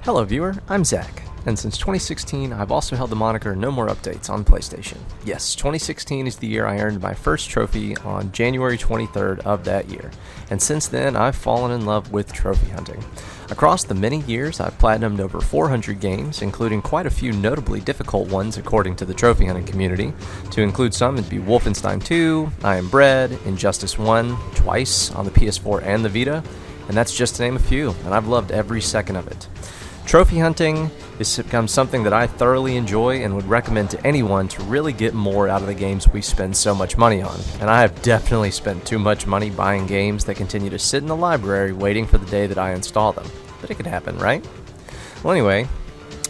Hello viewer, I'm Zach, and since 2016 I've also held the moniker No More Updates on PlayStation. Yes, 2016 is the year I earned my first trophy on January 23rd of that year, and since then I've fallen in love with trophy hunting. Across the many years I've platinumed over 400 games, including quite a few notably difficult ones according to the trophy hunting community. To include some, it'd be Wolfenstein 2, I Am Bread, Injustice 1, twice on the PS4 and the Vita, and that's just to name a few, and I've loved every second of it. Trophy hunting has become something that I thoroughly enjoy and would recommend to anyone to really get more out of the games we spend so much money on. And I have definitely spent too much money buying games that continue to sit in the library waiting for the day that I install them. But it could happen, right? Well, anyway,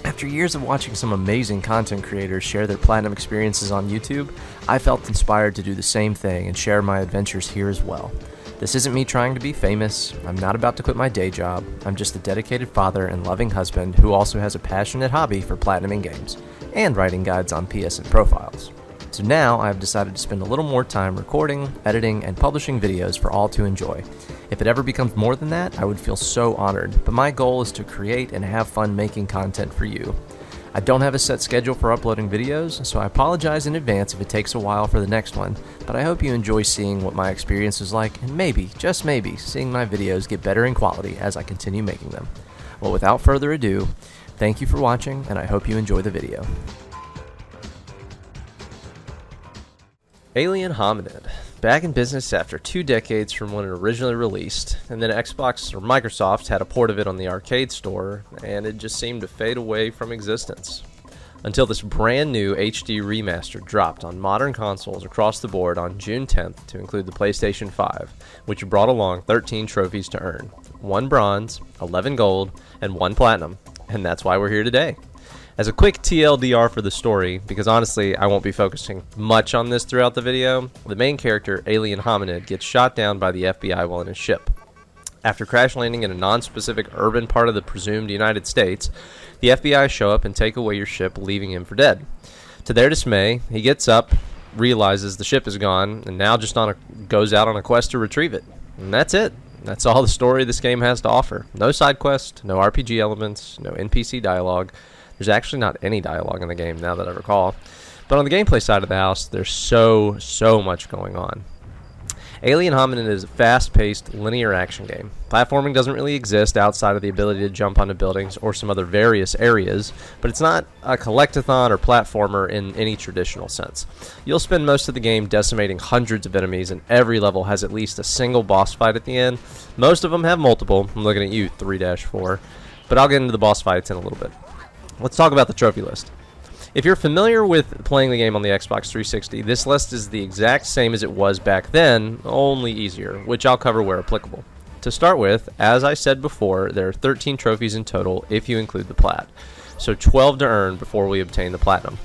after years of watching some amazing content creators share their platinum experiences on YouTube, I felt inspired to do the same thing and share my adventures here as well. This isn't me trying to be famous, I'm not about to quit my day job, I'm just a dedicated father and loving husband who also has a passionate hobby for platinuming games, and writing guides on PSNProfiles. So now I've decided to spend a little more time recording, editing, and publishing videos for all to enjoy. If it ever becomes more than that, I would feel so honored, but my goal is to create and have fun making content for you. I don't have a set schedule for uploading videos, so I apologize in advance if it takes a while for the next one, but I hope you enjoy seeing what my experience is like, and maybe, just maybe, seeing my videos get better in quality as I continue making them. Well, without further ado, thank you for watching, and I hope you enjoy the video. Alien Hominid. Back in business after 2 decades from when it originally released, and then Xbox or Microsoft had a port of it on the arcade store, and it just seemed to fade away from existence. Until this brand new HD remaster dropped on modern consoles across the board on June 10th to include the PlayStation 5, which brought along 13 trophies to earn, 1 bronze, 11 gold, and 1 platinum, and that's why we're here today. As a quick TLDR for the story, because honestly I won't be focusing much on this throughout the video, the main character, Alien Hominid, gets shot down by the FBI while in his ship. After crash landing in a non-specific urban part of the presumed United States, the FBI show up and take away your ship, leaving him for dead. To their dismay, he gets up, realizes the ship is gone, and now just goes out on a quest to retrieve it. And that's it. That's all the story this game has to offer. No side quest, no RPG elements, no NPC dialogue. There's actually not any dialogue in the game now that I recall. But on the gameplay side of the house, there's so much going on. Alien Hominid is a fast-paced, linear action game. Platforming doesn't really exist outside of the ability to jump onto buildings or some other various areas, but it's not a collectathon or platformer in any traditional sense. You'll spend most of the game decimating hundreds of enemies, and every level has at least a single boss fight at the end. Most of them have multiple. I'm looking at you, 3-4. But I'll get into the boss fights in a little bit. Let's talk about the trophy list. If you're familiar with playing the game on the Xbox 360, this list is the exact same as it was back then, only easier, which I'll cover where applicable. To start with, as I said before, there are 13 trophies in total if you include the plat, so 12 to earn before we obtain the platinum.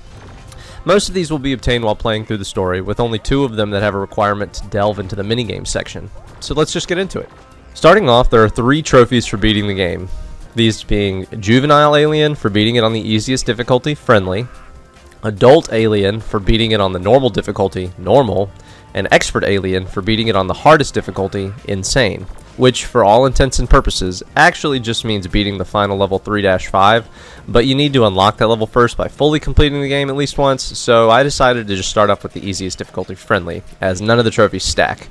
Most of these will be obtained while playing through the story, with only 2 of them that have a requirement to delve into the minigame section. So let's just get into it. Starting off, there are 3 trophies for beating the game. These being Juvenile Alien for beating it on the easiest difficulty, Friendly, Adult Alien for beating it on the normal difficulty, Normal, and Expert Alien for beating it on the hardest difficulty, Insane, which for all intents and purposes actually just means beating the final level 3-5, but you need to unlock that level first by fully completing the game at least once, so I decided to just start off with the easiest difficulty, Friendly, as none of the trophies stack.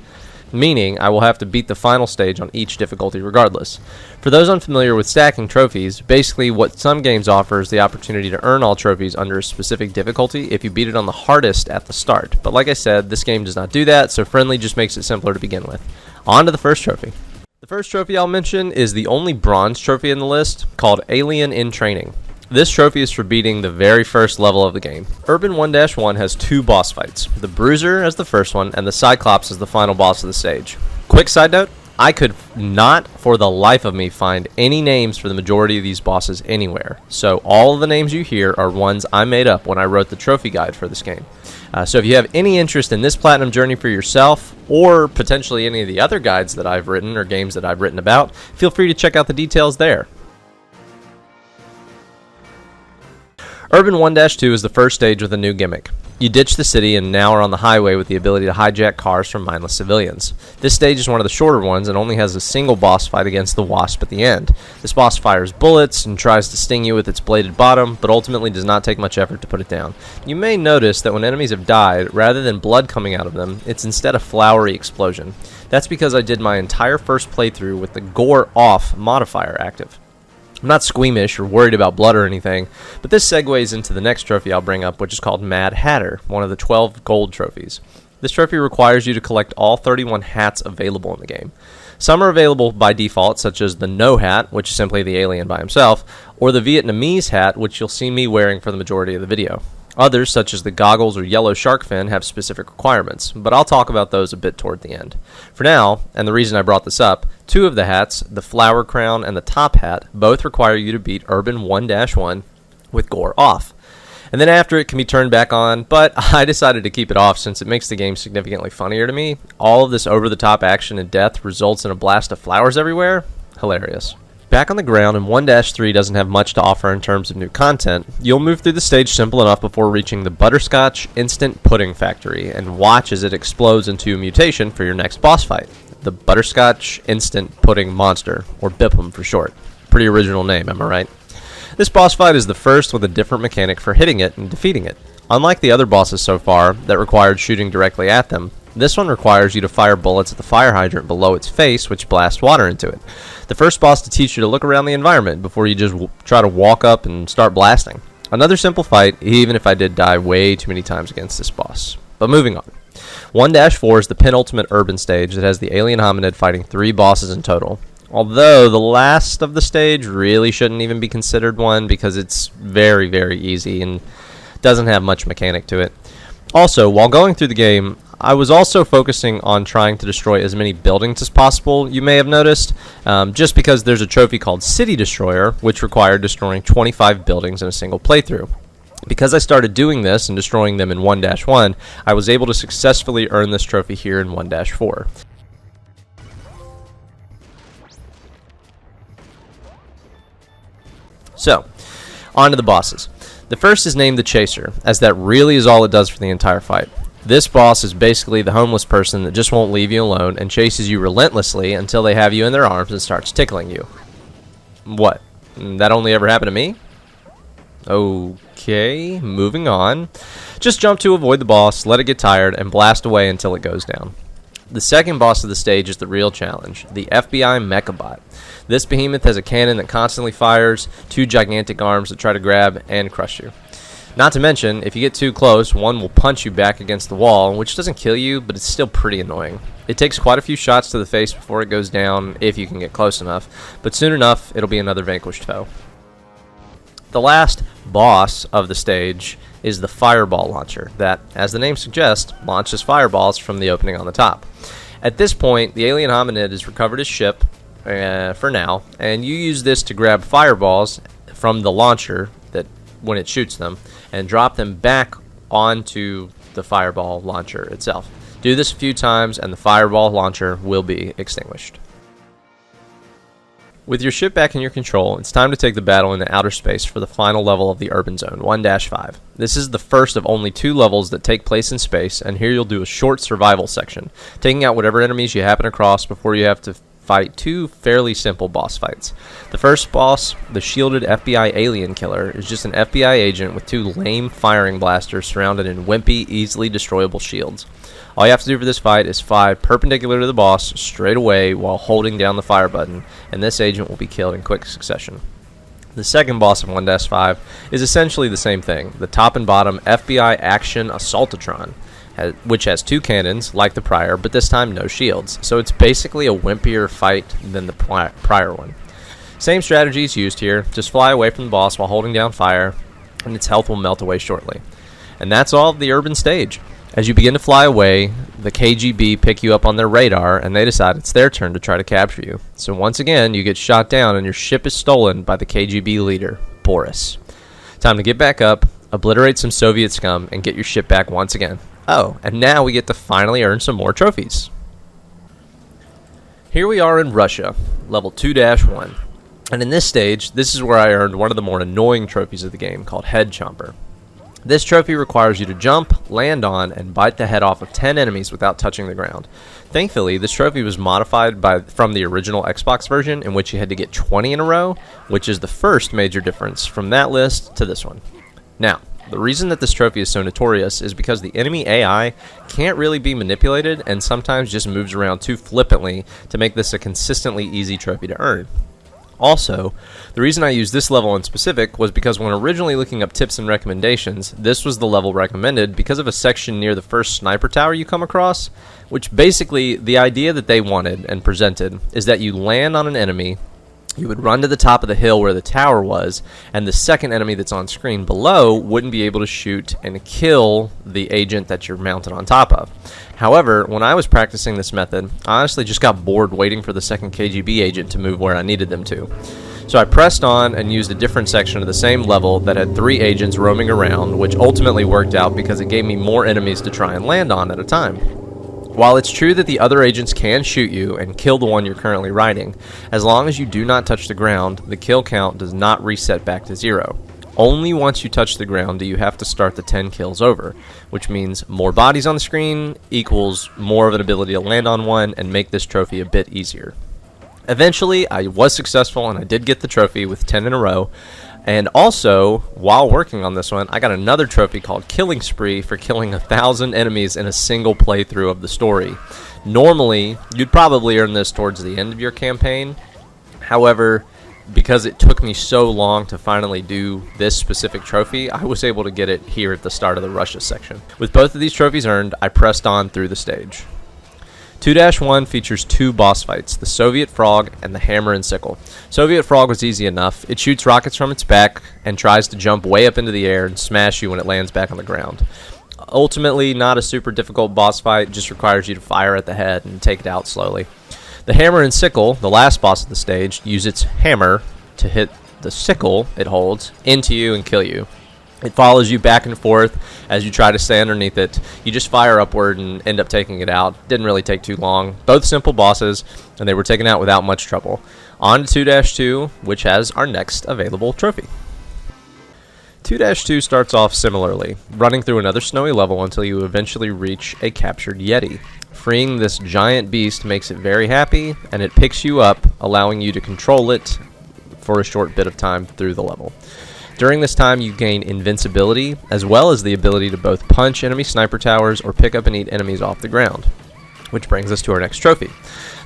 Meaning I will have to beat the final stage on each difficulty regardless. For those unfamiliar with stacking trophies, basically what some games offer is the opportunity to earn all trophies under a specific difficulty if you beat it on the hardest at the start. But like I said, this game does not do that, so Friendly just makes it simpler to begin with. On to the first trophy. The first trophy I'll mention is the only bronze trophy in the list, called Alien in Training. This trophy is for beating the very first level of the game. Urban 1-1 has 2 boss fights, the Bruiser as the first one, and the Cyclops as the final boss of the stage. Quick side note, I could not for the life of me find any names for the majority of these bosses anywhere, so all of the names you hear are ones I made up when I wrote the trophy guide for this game. So if you have any interest in this platinum journey for yourself, or potentially any of the other guides that I've written or games that I've written about, feel free to check out the details there. Urban 1-2 is the first stage with a new gimmick. You ditch the city and now are on the highway with the ability to hijack cars from mindless civilians. This stage is one of the shorter ones and only has a single boss fight against the Wasp at the end. This boss fires bullets and tries to sting you with its bladed bottom, but ultimately does not take much effort to put it down. You may notice that when enemies have died, rather than blood coming out of them, it's instead a flowery explosion. That's because I did my entire first playthrough with the Gore Off modifier active. I'm not squeamish or worried about blood or anything, but this segues into the next trophy I'll bring up, which is called Mad Hatter, one of the 12 gold trophies. This trophy requires you to collect all 31 hats available in the game. Some are available by default, such as the No Hat, which is simply the alien by himself, or the Vietnamese hat, which you'll see me wearing for the majority of the video. Others, such as the goggles or yellow shark fin, have specific requirements, but I'll talk about those a bit toward the end. For now, and the reason I brought this up, 2 of the hats, the flower crown and the top hat, both require you to beat Urban 1-1 with Gore Off. And then after it can be turned back on, but I decided to keep it off since it makes the game significantly funnier to me. All of this over-the-top action and death results in a blast of flowers everywhere. Hilarious. Back on the ground, and 1-3 doesn't have much to offer in terms of new content. You'll move through the stage simple enough before reaching the Butterscotch Instant Pudding Factory, and watch as it explodes into a mutation for your next boss fight. The Butterscotch Instant Pudding Monster, or BIPM for short. Pretty original name, am I right? This boss fight is the first with a different mechanic for hitting it and defeating it. Unlike the other bosses so far, that required shooting directly at them, this one requires you to fire bullets at the fire hydrant below its face, which blast water into it. The first boss to teach you to look around the environment before you just try to walk up and start blasting. Another simple fight, even if I did die way too many times against this boss. But moving on. 1-4 is the penultimate urban stage that has the alien hominid fighting 3 bosses in total. Although the last of the stage really shouldn't even be considered one because it's very, very easy and doesn't have much mechanic to it. Also, while going through the game, I was also focusing on trying to destroy as many buildings as possible, you may have noticed, just because there's a trophy called City Destroyer, which required destroying 25 buildings in a single playthrough. Because I started doing this and destroying them in 1-1, I was able to successfully earn this trophy here in 1-4. So, on to the bosses. The first is named the Chaser, as that really is all it does for the entire fight. This boss is basically the homeless person that just won't leave you alone and chases you relentlessly until they have you in their arms and starts tickling you. What? That only ever happened to me? Okay, moving on. Just jump to avoid the boss, let it get tired, and blast away until it goes down. The second boss of the stage is the real challenge, the FBI Mechabot. This behemoth has a cannon that constantly fires, 2 gigantic arms that try to grab and crush you. Not to mention, if you get too close, one will punch you back against the wall, which doesn't kill you, but it's still pretty annoying. It takes quite a few shots to the face before it goes down, if you can get close enough, but soon enough, it'll be another vanquished foe. The last boss of the stage is the Fireball Launcher, that, as the name suggests, launches fireballs from the opening on the top. At this point, the alien hominid has recovered his ship, for now, and you use this to grab fireballs from the launcher that when it shoots them and drop them back onto the fireball launcher itself. Do this a few times and the fireball launcher will be extinguished. With your ship back in your control, it's time to take the battle into outer space for the final level of the Urban Zone, 1-5. This is the first of only 2 levels that take place in space, and here you'll do a short survival section, taking out whatever enemies you happen across before you have to fight 2 fairly simple boss fights. The first boss, the shielded FBI alien killer, is just an FBI agent with 2 lame firing blasters surrounded in wimpy, easily destroyable shields. All you have to do for this fight is fire perpendicular to the boss straight away while holding down the fire button, and this agent will be killed in quick succession. The second boss of 1-5 is essentially the same thing, the top and bottom FBI Action Assaultatron, which has 2 cannons, like the prior, but this time no shields, so it's basically a wimpier fight than the prior one. Same strategies used here, just fly away from the boss while holding down fire, and its health will melt away shortly. And that's all of the urban stage. As you begin to fly away, the KGB pick you up on their radar, and they decide it's their turn to try to capture you. So once again, you get shot down and your ship is stolen by the KGB leader, Boris. Time to get back up, obliterate some Soviet scum, and get your ship back once again. Oh, and now we get to finally earn some more trophies. Here we are in Russia, level 2-1. And in this stage, this is where I earned one of the more annoying trophies of the game, called Head Chomper. This trophy requires you to jump, land on, and bite the head off of 10 enemies without touching the ground. Thankfully, this trophy was modified from the original Xbox version, in which you had to get 20 in a row, which is the first major difference from that list to this one. Now, the reason that this trophy is so notorious is because the enemy AI can't really be manipulated and sometimes just moves around too flippantly to make this a consistently easy trophy to earn. Also, the reason I used this level in specific was because when originally looking up tips and recommendations, this was the level recommended because of a section near the first sniper tower you come across, which basically, the idea that they wanted and presented is that you land on an enemy, you would run to the top of the hill where the tower was, and the second enemy that's on screen below wouldn't be able to shoot and kill the agent that you're mounted on top of. However, when I was practicing this method, I honestly just got bored waiting for the second KGB agent to move where I needed them to. So I pressed on and used a different section of the same level that had 3 agents roaming around, which ultimately worked out because it gave me more enemies to try and land on at a time. While it's true that the other agents can shoot you and kill the one you're currently riding, as long as you do not touch the ground, the kill count does not reset back to 0. Only once you touch the ground do you have to start the 10 kills over, which means more bodies on the screen equals more of an ability to land on one and make this trophy a bit easier. Eventually, I was successful and I did get the trophy with 10 in a row. And also, while working on this one, I got another trophy called Killing Spree for killing 1,000 enemies in a single playthrough of the story. Normally, you'd probably earn this towards the end of your campaign. However, because it took me so long to finally do this specific trophy, I was able to get it here at the start of the Russia section. With both of these trophies earned, I pressed on through the stage. 2-1 features 2 boss fights, the Soviet Frog and the Hammer and Sickle. Soviet Frog was easy enough. It shoots rockets from its back and tries to jump way up into the air and smash you when it lands back on the ground. Ultimately, not a super difficult boss fight, just requires you to fire at the head and take it out slowly. The Hammer and Sickle, the last boss of the stage, use its hammer to hit the sickle it holds into you and kill you. It follows you back and forth as you try to stay underneath it. You just fire upward and end up taking it out. Didn't really take too long. Both simple bosses, and they were taken out without much trouble. On to 2-2, which has our next available trophy. 2-2 starts off similarly, running through another snowy level until you eventually reach a captured Yeti. Freeing this giant beast makes it very happy, and it picks you up, allowing you to control it for a short bit of time through the level. During this time, you gain invincibility, as well as the ability to both punch enemy sniper towers or pick up and eat enemies off the ground. Which brings us to our next trophy.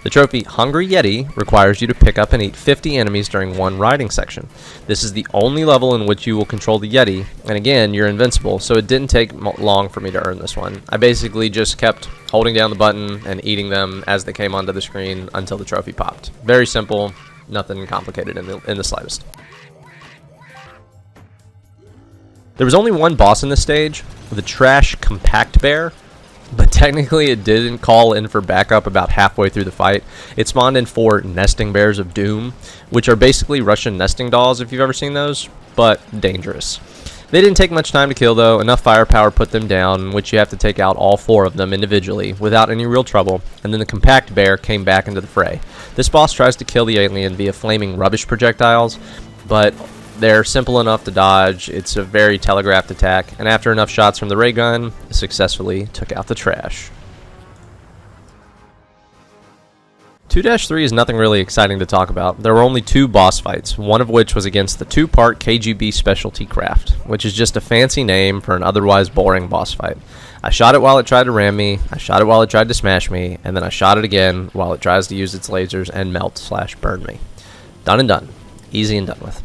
The trophy Hungry Yeti requires you to pick up and eat 50 enemies during one riding section. This is the only level in which you will control the Yeti, and again, you're invincible, so it didn't take long for me to earn this one. I basically just kept holding down the button and eating them as they came onto the screen until the trophy popped. Very simple, nothing complicated in the slightest. There was only one boss in this stage, the Trash Compact Bear, but technically it didn't call in for backup about halfway through the fight. It spawned in 4 nesting bears of doom, which are basically Russian nesting dolls if you've ever seen those, but dangerous. They didn't take much time to kill though, enough firepower put them down, which you have to take out all 4 of them individually without any real trouble, and then the Compact Bear came back into the fray. This boss tries to kill the alien via flaming rubbish projectiles, but they're simple enough to dodge. It's a very telegraphed attack, and after enough shots from the ray gun, it successfully took out the trash. 2-3 is nothing really exciting to talk about. There were only 2 boss fights, one of which was against the 2-part KGB Specialty Craft, which is just a fancy name for an otherwise boring boss fight. I shot it while it tried to ram me, I shot it while it tried to smash me, and then I shot it again while it tries to use its lasers and melt/burn me. Done and done. Easy and done with.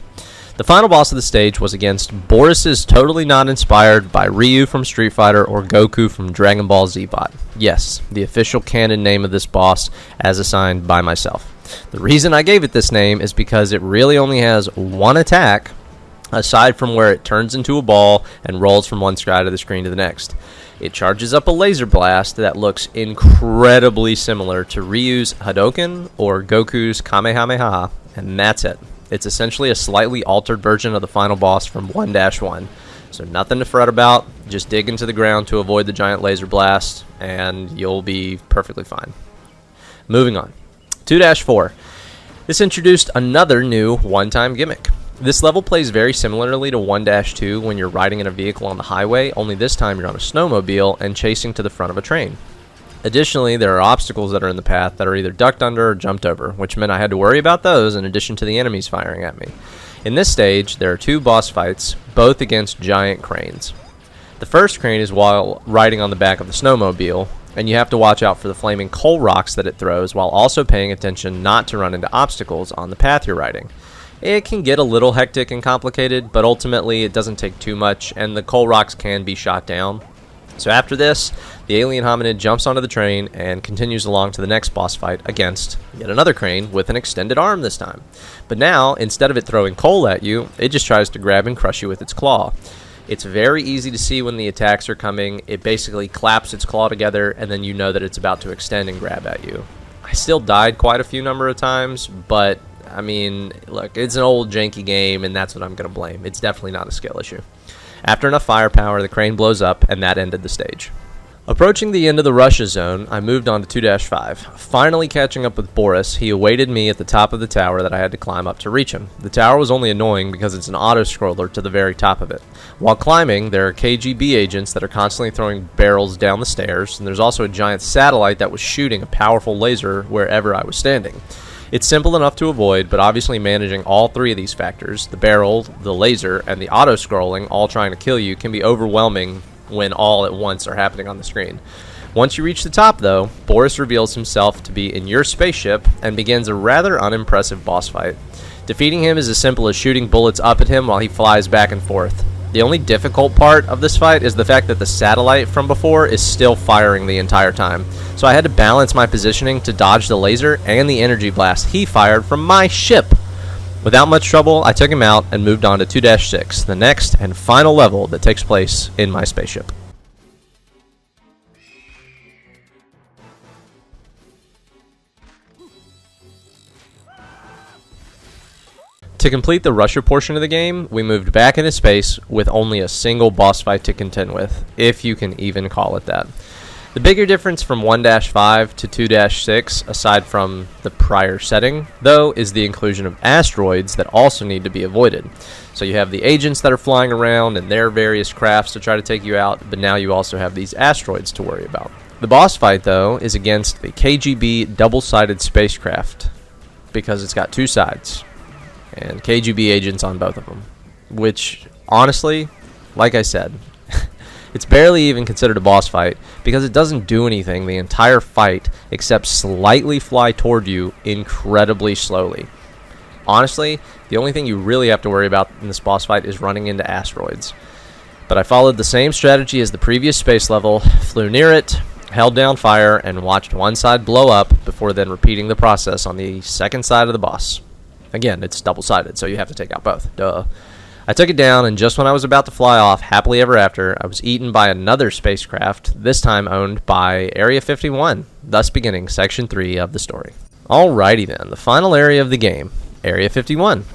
The final boss of the stage was against Boris's totally not inspired by Ryu from Street Fighter or Goku from Dragon Ball Z bot. Yes, the official canon name of this boss as assigned by myself. The reason I gave it this name is because it really only has one attack, aside from where it turns into a ball and rolls from one side of the screen to the next. It charges up a laser blast that looks incredibly similar to Ryu's Hadouken or Goku's Kamehameha, and that's it. It's essentially a slightly altered version of the final boss from 1-1. So nothing to fret about, just dig into the ground to avoid the giant laser blast, and you'll be perfectly fine. Moving on. 2-4. This introduced another new one-time gimmick. This level plays very similarly to 1-2 when you're riding in a vehicle on the highway, only this time you're on a snowmobile and chasing to the front of a train. Additionally, there are obstacles that are in the path that are either ducked under or jumped over, which meant I had to worry about those in addition to the enemies firing at me. In this stage, there are 2 boss fights, both against giant cranes. The first crane is while riding on the back of the snowmobile, and you have to watch out for the flaming coal rocks that it throws while also paying attention not to run into obstacles on the path you're riding. It can get a little hectic and complicated, but ultimately it doesn't take too much, and the coal rocks can be shot down. So after this, the alien hominid jumps onto the train and continues along to the next boss fight against yet another crane with an extended arm this time. But now, instead of it throwing coal at you, it just tries to grab and crush you with its claw. It's very easy to see when the attacks are coming. It basically claps its claw together, and then you know that it's about to extend and grab at you. I still died quite a few number of times, but I mean, look, it's an old janky game, and that's what I'm going to blame. It's definitely not a skill issue. After enough firepower, the crane blows up, and that ended the stage. Approaching the end of the Russia zone, I moved on to 2-5. Finally catching up with Boris, he awaited me at the top of the tower that I had to climb up to reach him. The tower was only annoying because it's an auto-scroller to the very top of it. While climbing, there are KGB agents that are constantly throwing barrels down the stairs, and there's also a giant satellite that was shooting a powerful laser wherever I was standing. It's simple enough to avoid, but obviously managing all 3 of these factors, the barrel, the laser, and the auto-scrolling, all trying to kill you, can be overwhelming when all at once are happening on the screen. Once you reach the top, though, Boris reveals himself to be in your spaceship and begins a rather unimpressive boss fight. Defeating him is as simple as shooting bullets up at him while he flies back and forth. The only difficult part of this fight is the fact that the satellite from before is still firing the entire time. So I had to balance my positioning to dodge the laser and the energy blast he fired from my ship. Without much trouble, I took him out and moved on to 2-6, the next and final level that takes place in my spaceship. To complete the Russia portion of the game, we moved back into space with only a single boss fight to contend with, if you can even call it that. The bigger difference from 1-5 to 2-6, aside from the prior setting, though, is the inclusion of asteroids that also need to be avoided. So you have the agents that are flying around and their various crafts to try to take you out, but now you also have these asteroids to worry about. The boss fight, though, is against the KGB double-sided spacecraft, because it's got 2 sides, and KGB agents on both of them, which, honestly, like I said, it's barely even considered a boss fight because it doesn't do anything the entire fight except slightly fly toward you incredibly slowly. Honestly, the only thing you really have to worry about in this boss fight is running into asteroids. But I followed the same strategy as the previous space level, flew near it, held down fire, and watched one side blow up before then repeating the process on the second side of the boss. Again, it's double-sided, so you have to take out both. Duh. I took it down, and just when I was about to fly off, happily ever after, I was eaten by another spacecraft, this time owned by Area 51, thus beginning Section 3 of the story. Alrighty then, the final area of the game, Area 51.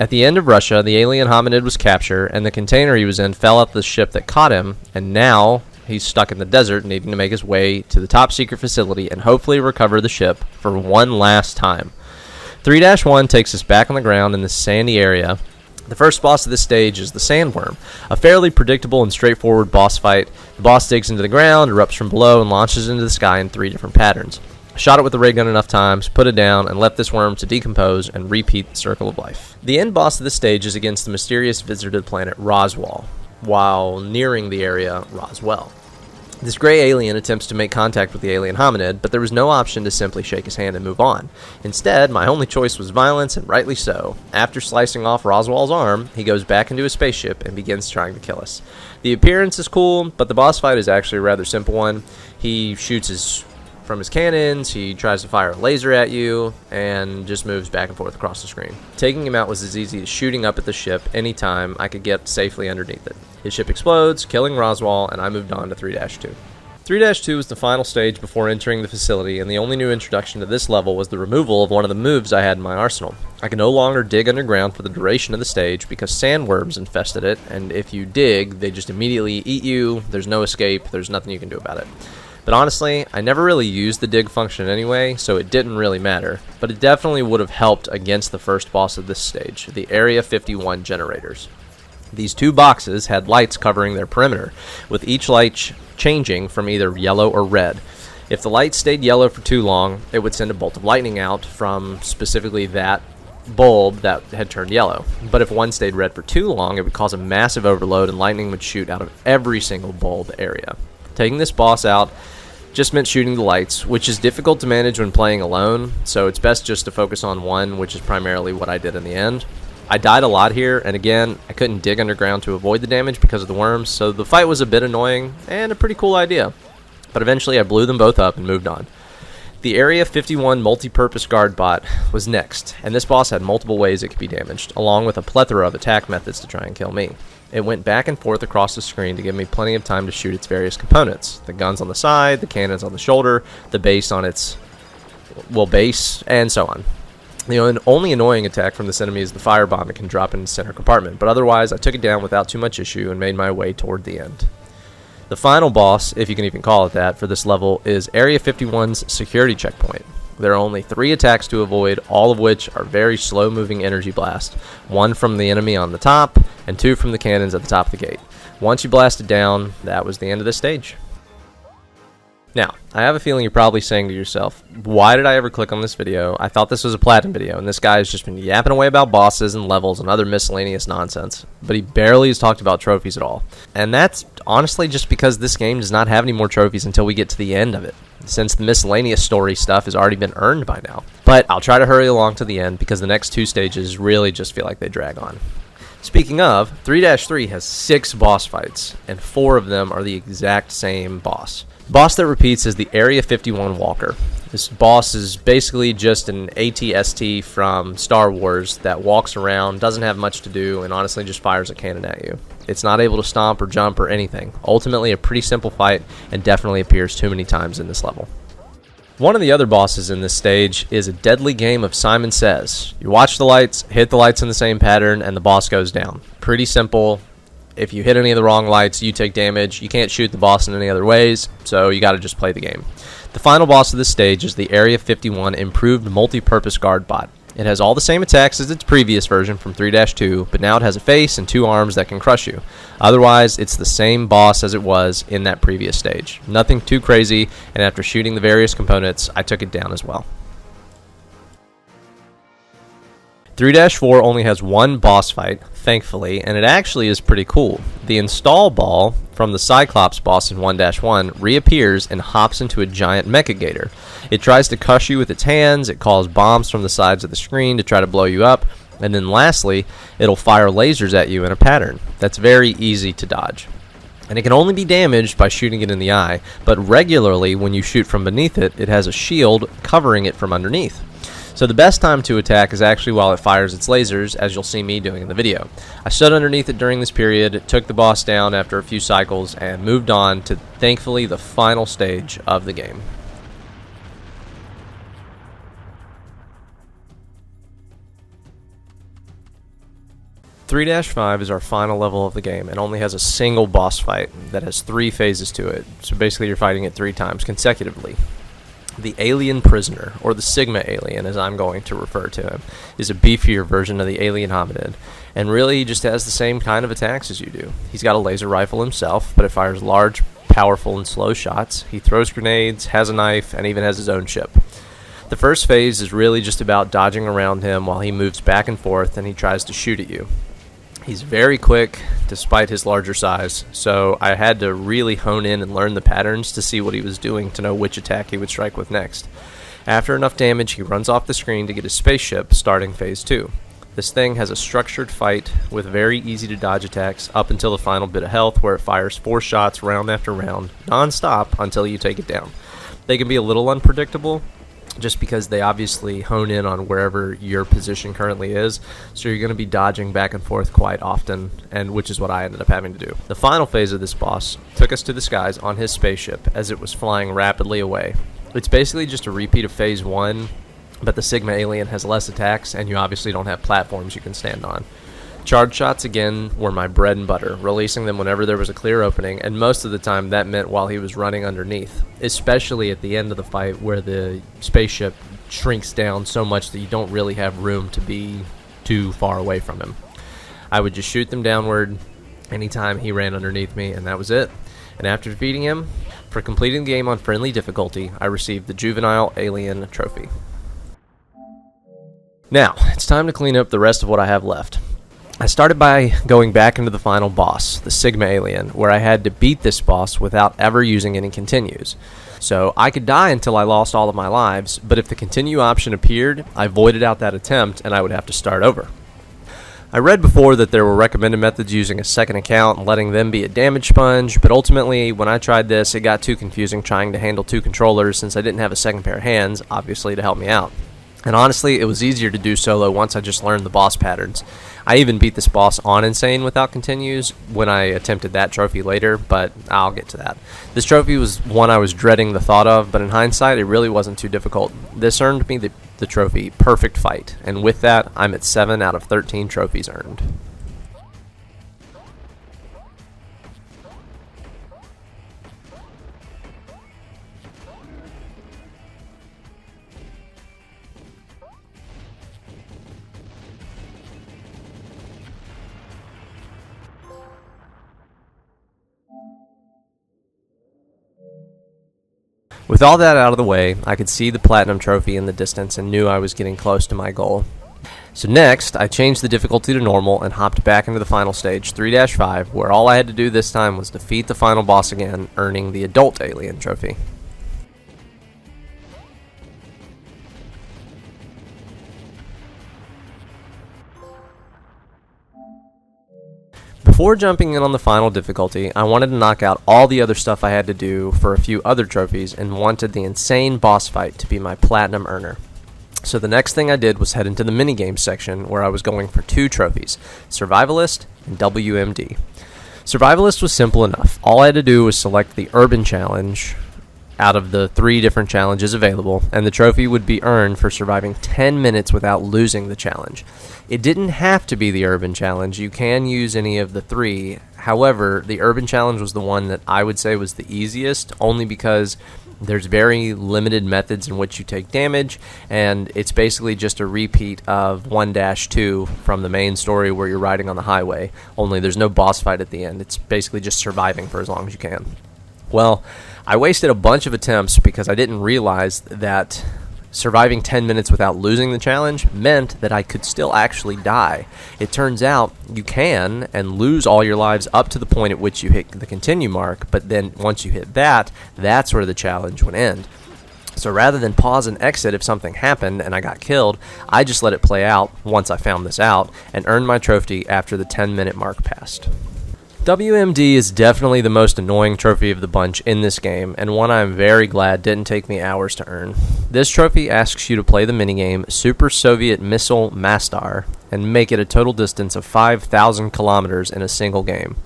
At the end of Russia, the alien hominid was captured, and the container he was in fell off the ship that caught him, and now he's stuck in the desert, needing to make his way to the top-secret facility and hopefully recover the ship for one last time. 3-1 takes us back on the ground in this sandy area. The first boss of this stage is the Sandworm, a fairly predictable and straightforward boss fight. The boss digs into the ground, erupts from below, and launches into the sky in 3 different patterns. I shot it with the ray gun enough times, put it down, and left this worm to decompose and repeat the circle of life. The end boss of this stage is against the mysterious visitor to the planet Roswell, while nearing the area Roswell. This gray alien attempts to make contact with the alien hominid, but there was no option to simply shake his hand and move on. Instead, my only choice was violence, and rightly so. After slicing off Roswell's arm, he goes back into his spaceship and begins trying to kill us. The appearance is cool, but the boss fight is actually a rather simple one. He shoots from his cannons, he tries to fire a laser at you, and just moves back and forth across the screen. Taking him out was as easy as shooting up at the ship anytime I could get safely underneath it. His ship explodes, killing Roswell, and I moved on to 3-2. 3-2 was the final stage before entering the facility, and the only new introduction to this level was the removal of one of the moves I had in my arsenal. I can no longer dig underground for the duration of the stage because sandworms infested it, and if you dig, they just immediately eat you, there's no escape, there's nothing you can do about it. But honestly, I never really used the dig function anyway, so it didn't really matter. But it definitely would have helped against the first boss of this stage, the Area 51 generators. These two boxes had lights covering their perimeter, with each light changing from either yellow or red. If the light stayed yellow for too long, it would send a bolt of lightning out from specifically that bulb that had turned yellow. But if one stayed red for too long, it would cause a massive overload and lightning would shoot out of every single bulb area. Taking this boss out just meant shooting the lights, which is difficult to manage when playing alone, so it's best just to focus on one, which is primarily what I did in the end. I died a lot here, and again, I couldn't dig underground to avoid the damage because of the worms, so the fight was a bit annoying and a pretty cool idea. But eventually I blew them both up and moved on. The Area 51 multi-purpose guard bot was next, and this boss had multiple ways it could be damaged, along with a plethora of attack methods to try and kill me. It went back and forth across the screen to give me plenty of time to shoot its various components. The guns on the side, the cannons on the shoulder, the base on its, base, and so on. The only annoying attack from this enemy is the firebomb it can drop in the center compartment, but otherwise I took it down without too much issue and made my way toward the end. The final boss, if you can even call it that, for this level is Area 51's security checkpoint. There are only 3 attacks to avoid, all of which are very slow-moving energy blasts. 1 from the enemy on the top, and 2 from the cannons at the top of the gate. Once you blast it down, that was the end of this stage. Now, I have a feeling you're probably saying to yourself, why did I ever click on this video? I thought this was a Platinum video, and this guy has just been yapping away about bosses and levels and other miscellaneous nonsense, but he barely has talked about trophies at all. And that's honestly just because this game does not have any more trophies until we get to the end of it, since the miscellaneous story stuff has already been earned by now. But I'll try to hurry along to the end because the next 2 stages really just feel like they drag on. Speaking of, 3-3 has 6 boss fights, and 4 of them are the exact same boss. The boss that repeats is the Area 51 Walker. This boss is basically just an AT-ST from Star Wars that walks around, doesn't have much to do, and honestly just fires a cannon at you. It's not able to stomp or jump or anything. Ultimately a pretty simple fight, and definitely appears too many times in this level. One of the other bosses in this stage is a deadly game of Simon Says. You watch the lights, hit the lights in the same pattern, and the boss goes down. Pretty simple. If you hit any of the wrong lights, you take damage. You can't shoot the boss in any other ways, so you gotta just play the game. The final boss of this stage is the Area 51 improved multi-purpose guard bot. It has all the same attacks as its previous version from 3-2, but now it has a face and 2 arms that can crush you. Otherwise, it's the same boss as it was in that previous stage. Nothing too crazy, and after shooting the various components, I took it down as well. 3-4 only has 1 boss fight, thankfully, and it actually is pretty cool. The install ball from the Cyclops boss in 1-1 reappears and hops into a giant mecha gator. It tries to crush you with its hands, it calls bombs from the sides of the screen to try to blow you up, and then lastly, it'll fire lasers at you in a pattern that's very easy to dodge. And it can only be damaged by shooting it in the eye, but regularly when you shoot from beneath it, it has a shield covering it from underneath. So the best time to attack is actually while it fires its lasers, as you'll see me doing in the video. I stood underneath it during this period, took the boss down after a few cycles, and moved on to, thankfully, the final stage of the game. "3-5 is our final level of the game and only has a single boss fight that has 3 phases to it, so basically you're fighting it 3 times consecutively. The Alien Prisoner, or the Sigma Alien as I'm going to refer to him, is a beefier version of the Alien Hominid, and really he just has the same kind of attacks as you do. He's got a laser rifle himself, but it fires large, powerful, and slow shots. He throws grenades, has a knife, and even has his own ship. The first phase is really just about dodging around him while he moves back and forth and he tries to shoot at you. He's very quick, despite his larger size, so I had to really hone in and learn the patterns to see what he was doing to know which attack he would strike with next. After enough damage, he runs off the screen to get his spaceship, starting phase 2. This thing has a structured fight with very easy to dodge attacks up until the final bit of health, where it fires 4 shots round after round, non-stop, until you take it down. They can be a little unpredictable, just because they obviously hone in on wherever your position currently is, so you're going to be dodging back and forth quite often, and which is what I ended up having to do. The final phase of this boss took us to the skies on his spaceship as it was flying rapidly away. It's basically just a repeat of phase 1, but the Sigma Alien has less attacks, and you obviously don't have platforms you can stand on. Charge shots again were my bread and butter, releasing them whenever there was a clear opening, and most of the time that meant while he was running underneath, especially at the end of the fight where the spaceship shrinks down so much that you don't really have room to be too far away from him. I would just shoot them downward anytime he ran underneath me, and that was it. And after defeating him, for completing the game on friendly difficulty, I received the Juvenile Alien Trophy. Now, it's time to clean up the rest of what I have left. I started by going back into the final boss, the Sigma Alien, where I had to beat this boss without ever using any continues. So I could die until I lost all of my lives, but if the continue option appeared, I voided out that attempt and I would have to start over. I read before that there were recommended methods using a second account and letting them be a damage sponge, but ultimately when I tried this it got too confusing trying to handle two controllers since I didn't have a second pair of hands, obviously, to help me out. And honestly, it was easier to do solo once I just learned the boss patterns. I even beat this boss on Insane without continues when I attempted that trophy later, but I'll get to that. This trophy was one I was dreading the thought of, but in hindsight, it really wasn't too difficult. This earned me the trophy Perfect Fight, and with that, I'm at 7 out of 13 trophies earned. With all that out of the way, I could see the Platinum Trophy in the distance and knew I was getting close to my goal. So next, I changed the difficulty to normal and hopped back into the final stage, 3-5, where all I had to do this time was defeat the final boss again, earning the Adult Alien Trophy. Before jumping in on the final difficulty, I wanted to knock out all the other stuff I had to do for a few other trophies and wanted the Insane boss fight to be my Platinum earner. So the next thing I did was head into the minigames section where I was going for 2 trophies, Survivalist and WMD. Survivalist was simple enough. All I had to do was select the Urban Challenge out of the 3 different challenges available, and the trophy would be earned for surviving 10 minutes without losing the challenge. It didn't have to be the Urban Challenge. You can use any of the 3. However, the Urban Challenge was the one that I would say was the easiest, only because there's very limited methods in which you take damage, and it's basically just a repeat of 1-2 from the main story where you're riding on the highway, only there's no boss fight at the end. It's basically just surviving for as long as you can. Well, I wasted a bunch of attempts because I didn't realize that surviving 10 minutes without losing the challenge meant that I could still actually die. It turns out you can and lose all your lives up to the point at which you hit the continue mark, but then once you hit that, that's where the challenge would end. So rather than pause and exit if something happened and I got killed, I just let it play out once I found this out and earned my trophy after the 10-minute mark passed. WMD is definitely the most annoying trophy of the bunch in this game, and one I'm very glad didn't take me hours to earn. This trophy asks you to play the minigame Super Soviet Missile Mastar and make it a total distance of 5,000 kilometers in a single game.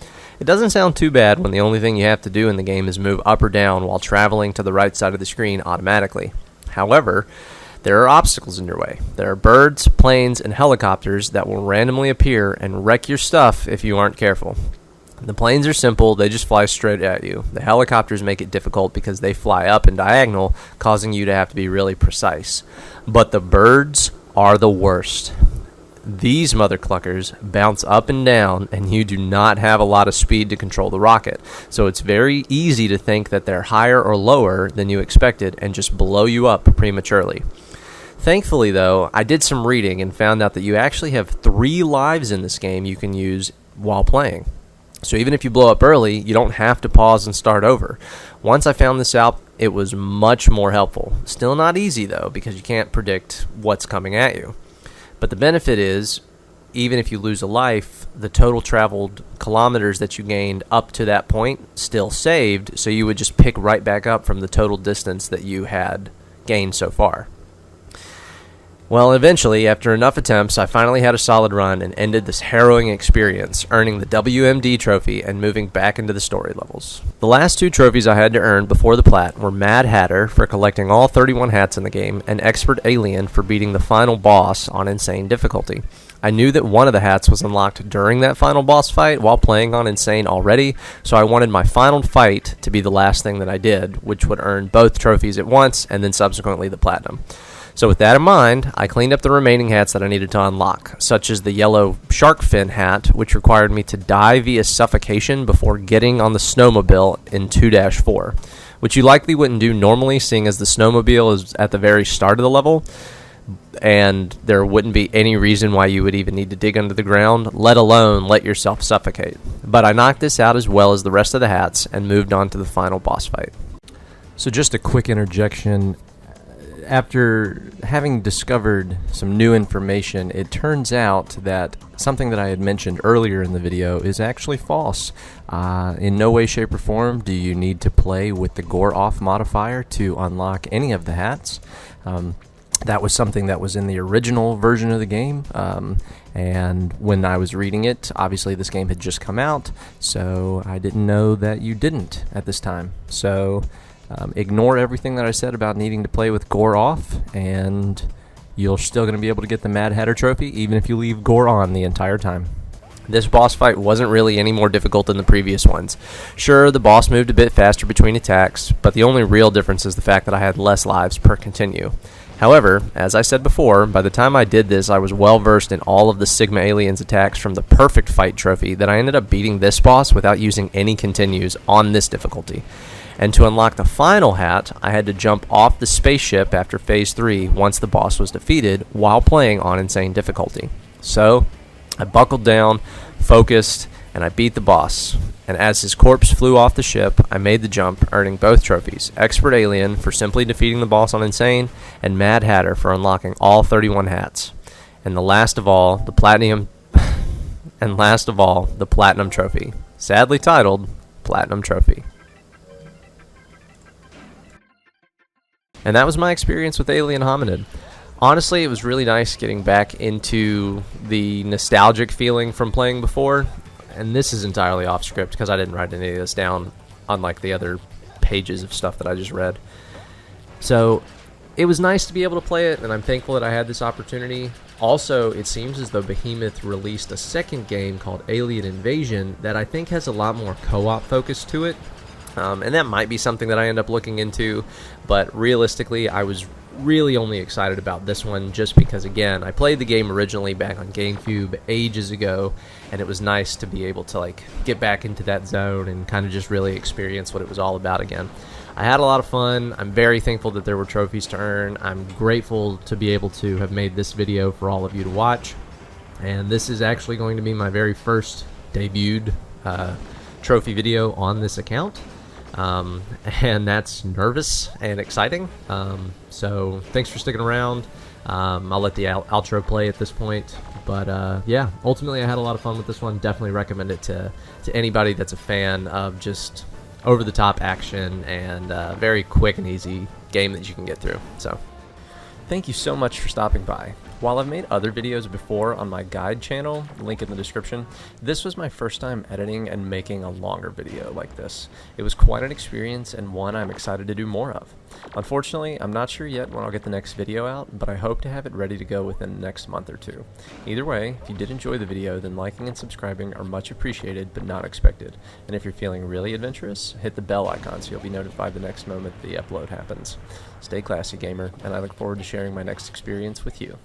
It doesn't sound too bad when the only thing you have to do in the game is move up or down while traveling to the right side of the screen automatically. However, there are obstacles in your way. There are birds, planes, and helicopters that will randomly appear and wreck your stuff if you aren't careful. The planes are simple, they just fly straight at you. The helicopters make it difficult because they fly up in diagonal, causing you to have to be really precise. But the birds are the worst. These mother cluckers bounce up and down, and you do not have a lot of speed to control the rocket. So it's very easy to think that they're higher or lower than you expected and just blow you up prematurely. Thankfully, though, I did some reading and found out that you actually have 3 lives in this game you can use while playing. So even if you blow up early, you don't have to pause and start over. Once I found this out, it was much more helpful. Still not easy, though, because you can't predict what's coming at you. But the benefit is, even if you lose a life, the total traveled kilometers that you gained up to that point still saved, so you would just pick right back up from the total distance that you had gained so far. Well, eventually, after enough attempts, I finally had a solid run and ended this harrowing experience, earning the WMD trophy and moving back into the story levels. The last 2 trophies I had to earn before the Plat were Mad Hatter for collecting all 31 hats in the game and Expert Alien for beating the final boss on Insane difficulty. I knew that one of the hats was unlocked during that final boss fight while playing on Insane already, so I wanted my final fight to be the last thing that I did, which would earn both trophies at once and then subsequently the platinum. So with that in mind, I cleaned up the remaining hats that I needed to unlock, such as the yellow shark fin hat, which required me to die via suffocation before getting on the snowmobile in 2-4, which you likely wouldn't do normally, seeing as the snowmobile is at the very start of the level, and there wouldn't be any reason why you would even need to dig under the ground, let alone let yourself suffocate. But I knocked this out as well as the rest of the hats and moved on to the final boss fight. So just a quick interjection. After having discovered some new information, it turns out that something that I had mentioned earlier in the video is actually false. In no way, shape, or form do you need to play with the Gore Off modifier to unlock any of the hats. That was something that was in the original version of the game, and when I was reading it, obviously this game had just come out, so I didn't know that you didn't at this time. So ignore everything that I said about needing to play with Gore Off, and you're still going to be able to get the Mad Hatter trophy even if you leave Gore on the entire time. This boss fight wasn't really any more difficult than the previous ones. Sure, the boss moved a bit faster between attacks, but the only real difference is the fact that I had less lives per continue. However, as I said before, by the time I did this, I was well versed in all of the Sigma Aliens attacks from the Perfect Fight trophy that I ended up beating this boss without using any continues on this difficulty. And to unlock the final hat, I had to jump off the spaceship after Phase 3 once the boss was defeated while playing on Insane difficulty. So, I buckled down, focused, and I beat the boss. And as his corpse flew off the ship, I made the jump, earning both trophies: Expert Alien for simply defeating the boss on Insane, and Mad Hatter for unlocking all 31 hats. And last of all, the Platinum Trophy, sadly titled Platinum Trophy. And that was my experience with Alien Hominid. Honestly, it was really nice getting back into the nostalgic feeling from playing before. And this is entirely off script because I didn't write any of this down, unlike the other pages of stuff that I just read. So it was nice to be able to play it, and I'm thankful that I had this opportunity. Also, it seems as though Behemoth released a second game called Alien Invasion that I think has a lot more co-op focus to it. And that might be something that I end up looking into, but realistically, I was really only excited about this one just because, again, I played the game originally back on GameCube ages ago, and it was nice to be able to get back into that zone and kind of just really experience what it was all about again. I had a lot of fun. I'm very thankful that there were trophies to earn. I'm grateful to be able to have made this video for all of you to watch, and this is actually going to be my very first debuted trophy video on this account. And that's nervous and exciting. So thanks for sticking around. I'll let the outro play at this point. But yeah, ultimately I had a lot of fun with this one. Definitely recommend it to anybody that's a fan of just over-the-top action and very quick and easy game that you can get through. So thank you so much for stopping by. While I've made other videos before on my guide channel, link in the description, this was my first time editing and making a longer video like this. It was quite an experience and one I'm excited to do more of. Unfortunately, I'm not sure yet when I'll get the next video out, but I hope to have it ready to go within the next month or two. Either way, if you did enjoy the video, then liking and subscribing are much appreciated but not expected. And if you're feeling really adventurous, hit the bell icon so you'll be notified the next moment the upload happens. Stay classy, gamer, and I look forward to sharing my next experience with you.